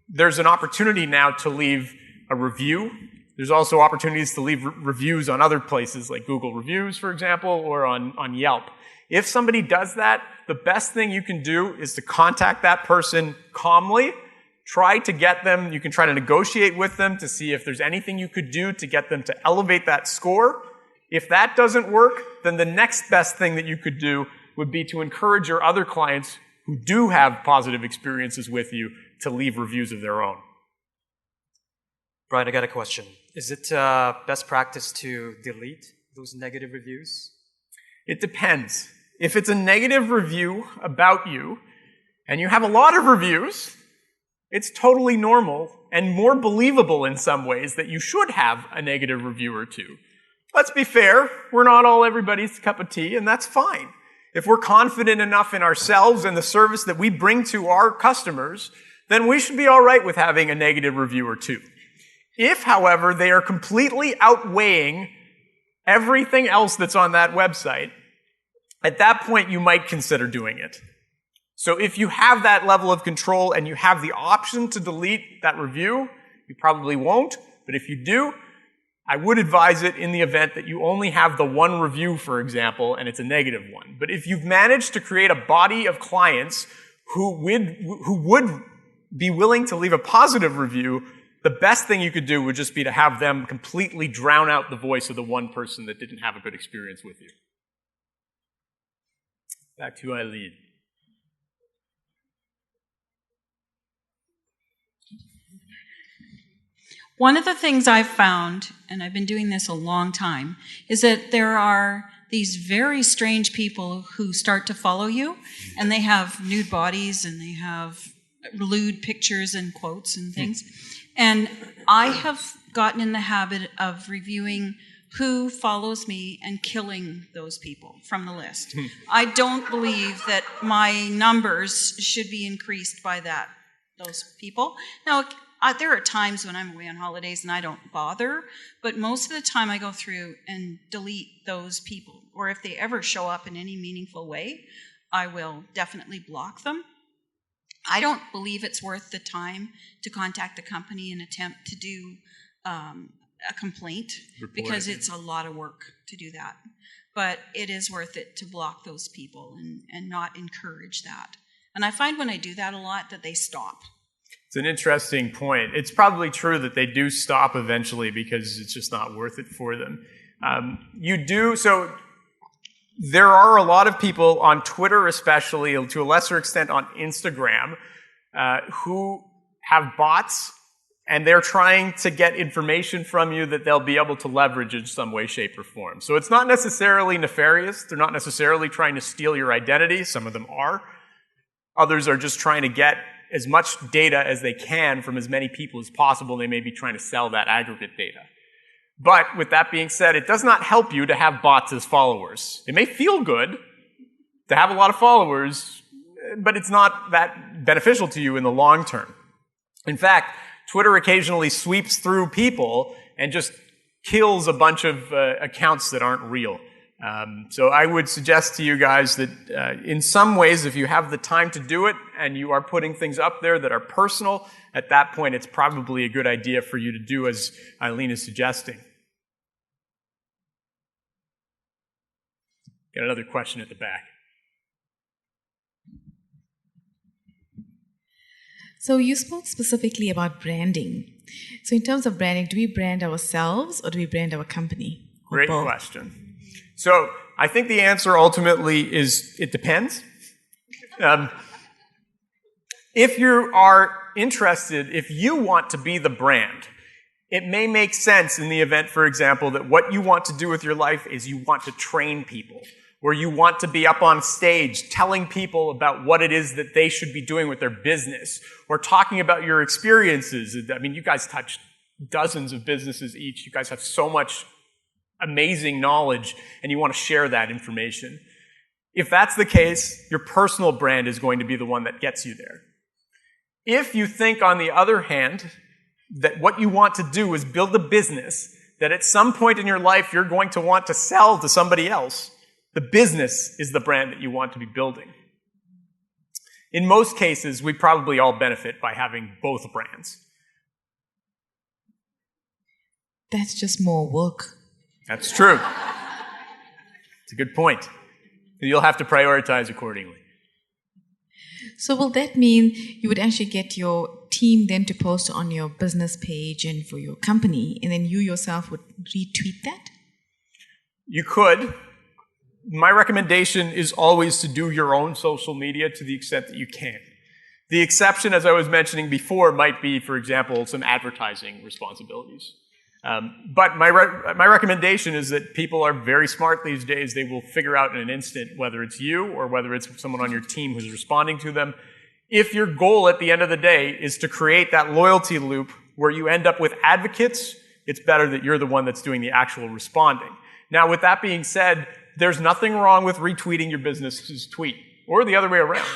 there's an opportunity now to leave a review. There's also opportunities to leave reviews on other places like Google Reviews, for example, or on Yelp. If somebody does that, the best thing you can do is to contact that person calmly. Try to get them, you can try to negotiate with them to see if there's anything you could do to get them to elevate that score. If that doesn't work, then the next best thing that you could do would be to encourage your other clients who do have positive experiences with you to leave reviews of their own. Bryan, I got a question. Is it best practice to delete those negative reviews? It depends. If it's a negative review about you, and you have a lot of reviews, it's totally normal and more believable in some ways that you should have a negative review or two. Let's be fair, we're not all everybody's cup of tea, and that's fine. If we're confident enough in ourselves and the service that we bring to our customers, then we should be all right with having a negative review or two. If, however, they are completely outweighing everything else that's on that website, at that point you might consider doing it. So if you have that level of control and you have the option to delete that review, you probably won't, but if you do, I would advise it in the event that you only have the one review, for example, and it's a negative one. But if you've managed to create a body of clients who would be willing to leave a positive review, the best thing you could do would just be to have them completely drown out the voice of the one person that didn't have a good experience with you. Back to Eileen. One of the things I've found, and I've been doing this a long time, is that there are these very strange people who start to follow you, and they have nude bodies, and they have lewd pictures and quotes and things. And I have gotten in the habit of reviewing who follows me and killing those people from the list. I don't believe that my numbers should be increased by those people. Now, there are times when I'm away on holidays and I don't bother, but most of the time I go through and delete those people. Or if they ever show up in any meaningful way, I will definitely block them. I don't believe it's worth the time to contact a company and attempt to do a complaint because it's a lot of work to do that. But it is worth it to block those people and not encourage that. And I find when I do that a lot that they stop. It's an interesting point. It's probably true that they do stop eventually because it's just not worth it for them. So there are a lot of people on Twitter especially, to a lesser extent on Instagram, who have bots and they're trying to get information from you that they'll be able to leverage in some way, shape, or form. So it's not necessarily nefarious. They're not necessarily trying to steal your identity. Some of them are. Others are just trying to get as much data as they can from as many people as possible. They may be trying to sell that aggregate data. But with that being said, it does not help you to have bots as followers. It may feel good to have a lot of followers, but it's not that beneficial to you in the long term. In fact, Twitter occasionally sweeps through people and just kills a bunch of accounts that aren't real. So I would suggest to you guys that in some ways, if you have the time to do it and you are putting things up there that are personal, at that point it's probably a good idea for you to do as Eileen is suggesting. Got another question at the back. So you spoke specifically about branding. So in terms of branding, do we brand ourselves or do we brand our company? Great question. So I think the answer ultimately is it depends. If you are interested, if you want to be the brand, it may make sense in the event, for example, that what you want to do with your life is you want to train people, or you want to be up on stage telling people about what it is that they should be doing with their business, or talking about your experiences. I mean, you guys touch dozens of businesses each. You guys have so much amazing knowledge, and you want to share that information. If that's the case, your personal brand is going to be the one that gets you there. If you think, on the other hand, that what you want to do is build a business that at some point in your life you're going to want to sell to somebody else, the business is the brand that you want to be building. In most cases, we probably all benefit by having both brands. That's just more work. That's true. It's a good point. You'll have to prioritize accordingly. So will that mean you would actually get your team then to post on your business page and for your company, and then you yourself would retweet that? You could. My recommendation is always to do your own social media to the extent that you can. The exception, as I was mentioning before, might be, for example, some advertising responsibilities. But my recommendation is that people are very smart these days. They will figure out in an instant whether it's you or whether it's someone on your team who's responding to them. If your goal at the end of the day is to create that loyalty loop where you end up with advocates, it's better that you're the one that's doing the actual responding. Now, with that being said, there's nothing wrong with retweeting your business's tweet, or the other way around.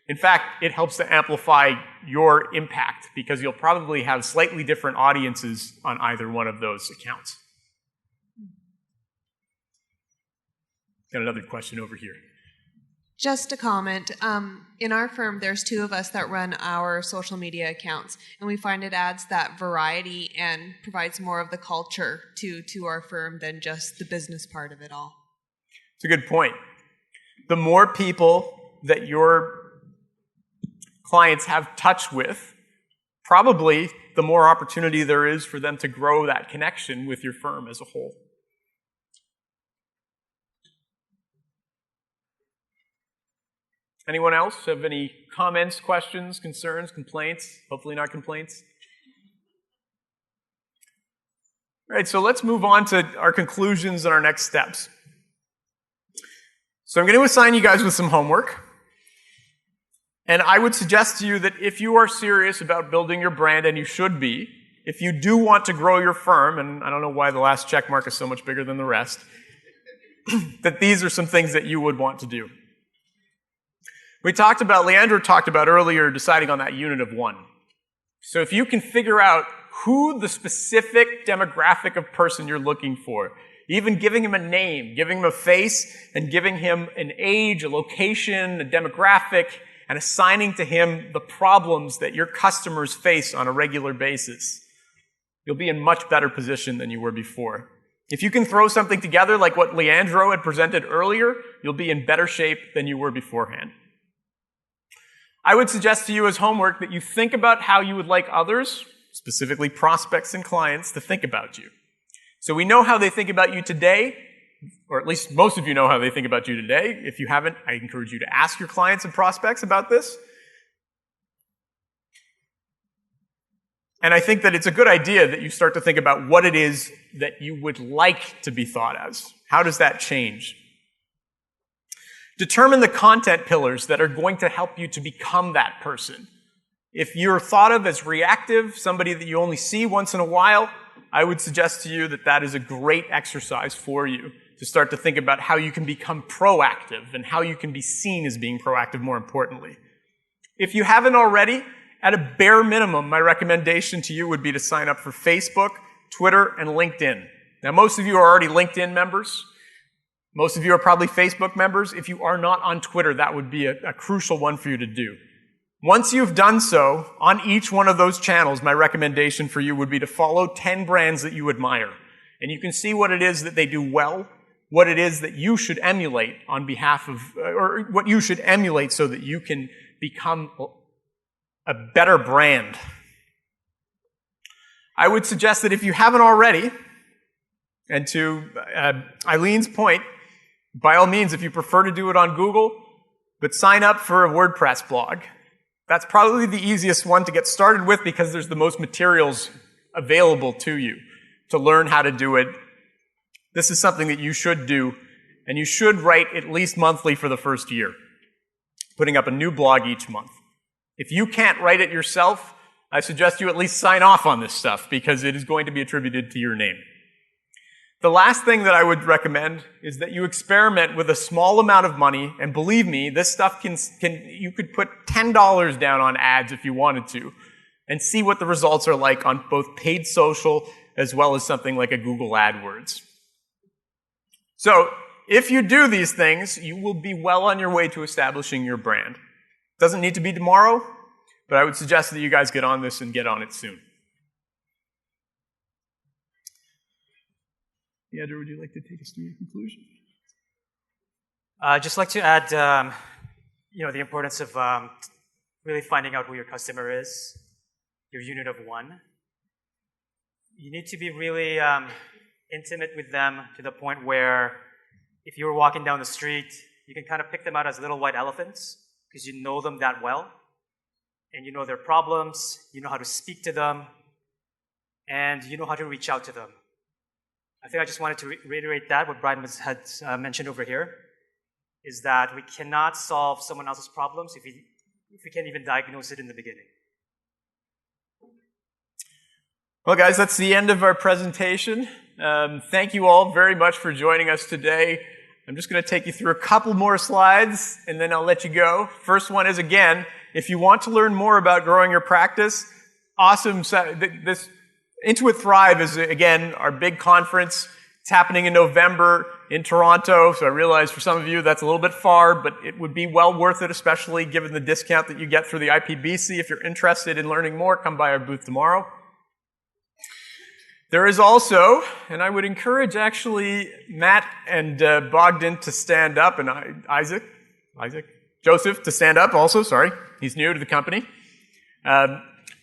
In fact, it helps to amplify your impact because you'll probably have slightly different audiences on either one of those accounts. Got another question over here. Just a comment. In our firm, there's two of us that run our social media accounts, and we find it adds that variety and provides more of the culture to our firm than just the business part of it all. It's a good point. The more people that your clients have touch with, probably the more opportunity there is for them to grow that connection with your firm as a whole. Anyone else have any comments, questions, concerns, complaints? Hopefully not complaints. All right, so let's move on to our conclusions and our next steps. So I'm going to assign you guys with some homework. And I would suggest to you that if you are serious about building your brand, and you should be, if you do want to grow your firm, and I don't know why the last check mark is so much bigger than the rest, that these are some things that you would want to do. Leandro talked about earlier deciding on that unit of one. So if you can figure out who the specific demographic of person you're looking for, even giving him a name, giving him a face, and giving him an age, a location, a demographic, and assigning to him the problems that your customers face on a regular basis, you'll be in much better position than you were before. If you can throw something together like what Leandro had presented earlier, you'll be in better shape than you were beforehand. I would suggest to you as homework that you think about how you would like others, specifically prospects and clients, to think about you. So we know how they think about you today, or at least most of you know how they think about you today. If you haven't, I encourage you to ask your clients and prospects about this. And I think that it's a good idea that you start to think about what it is that you would like to be thought as. How does that change? Determine the content pillars that are going to help you to become that person. If you're thought of as reactive, somebody that you only see once in a while, I would suggest to you that that is a great exercise for you to start to think about how you can become proactive and how you can be seen as being proactive, more importantly. If you haven't already, at a bare minimum, my recommendation to you would be to sign up for Facebook, Twitter, and LinkedIn. Now, most of you are already LinkedIn members. Most of you are probably Facebook members. If you are not on Twitter, that would be a crucial one for you to do. Once you've done so, on each one of those channels, my recommendation for you would be to follow 10 brands that you admire. And you can see what it is that they do well, what it is that you should emulate on behalf of, or what you should emulate so that you can become a better brand. I would suggest that if you haven't already, and to Eileen's point, by all means, if you prefer to do it on Google, but sign up for a WordPress blog. That's probably the easiest one to get started with because there's the most materials available to you to learn how to do it. This is something that you should do, and you should write at least monthly for the first year, putting up a new blog each month. If you can't write it yourself, I suggest you at least sign off on this stuff because it is going to be attributed to your name. The last thing that I would recommend is that you experiment with a small amount of money, and believe me, this stuff you could put $10 down on ads if you wanted to, and see what the results are like on both paid social as well as something like a Google AdWords. So, if you do these things, you will be well on your way to establishing your brand. Doesn't need to be tomorrow, but I would suggest that you guys get on this and get on it soon. Leandro, would you like to take us through your conclusion? I'd just like to add, the importance of really finding out who your customer is, your unit of one. You need to be really intimate with them to the point where if you were walking down the street, you can kind of pick them out as little white elephants because you know them that well, and you know their problems, you know how to speak to them, and you know how to reach out to them. I think I just wanted to reiterate that, what Bryan had mentioned over here, is that we cannot solve someone else's problems if we can't even diagnose it in the beginning. Well, guys, that's the end of our presentation. Thank you all very much for joining us today. I'm just going to take you through a couple more slides, and then I'll let you go. First one is, again, if you want to learn more about growing your practice, awesome. This Intuit Thrive is, again, our big conference. It's happening in November in Toronto, so I realize for some of you that's a little bit far, but it would be well worth it, especially given the discount that you get through the IPBC. If you're interested in learning more, come by our booth tomorrow. There is also, and I would encourage actually Matt and Bogdan to stand up, and Joseph to stand up also, sorry. He's new to the company.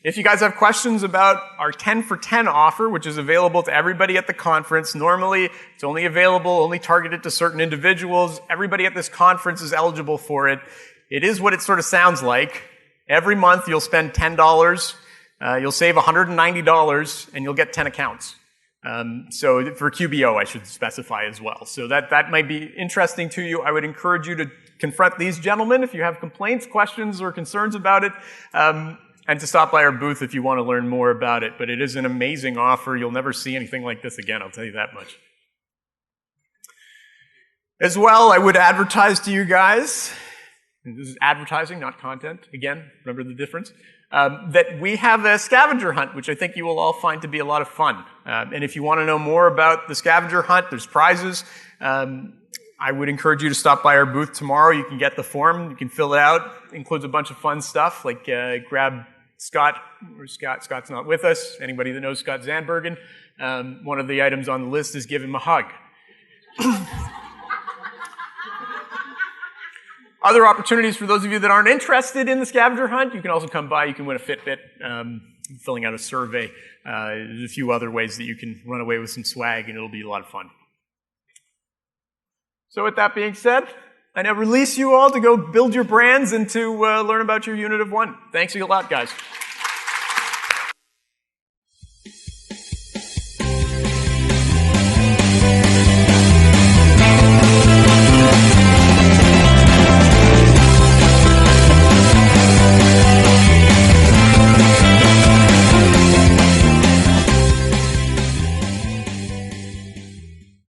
If you guys have questions about our 10 for 10 offer, which is available to everybody at the conference, normally it's only targeted to certain individuals. Everybody at this conference is eligible for it. It is what it sort of sounds like. Every month you'll spend $10, you'll save $190, and you'll get 10 accounts. So for QBO, I should specify as well. So that might be interesting to you. I would encourage you to confront these gentlemen if you have complaints, questions, or concerns about it. And to stop by our booth if you want to learn more about it. But it is an amazing offer. You'll never see anything like this again, I'll tell you that much. As well, I would advertise to you guys, and this is advertising, not content, again, remember the difference, that we have a scavenger hunt, which I think you will all find to be a lot of fun. And if you want to know more about the scavenger hunt, there's prizes. I would encourage you to stop by our booth tomorrow. You can get the form, you can fill it out. It includes a bunch of fun stuff, like grab Scott, Scott's not with us. Anybody that knows Scott Zandbergen, one of the items on the list is give him a hug. Other opportunities for those of you that aren't interested in the scavenger hunt, you can also come by. You can win a Fitbit, filling out a survey. There's a few other ways that you can run away with some swag, and it'll be a lot of fun. So with that being said, I now release you all to go build your brands and to learn about your unit of one. Thanks a lot, guys.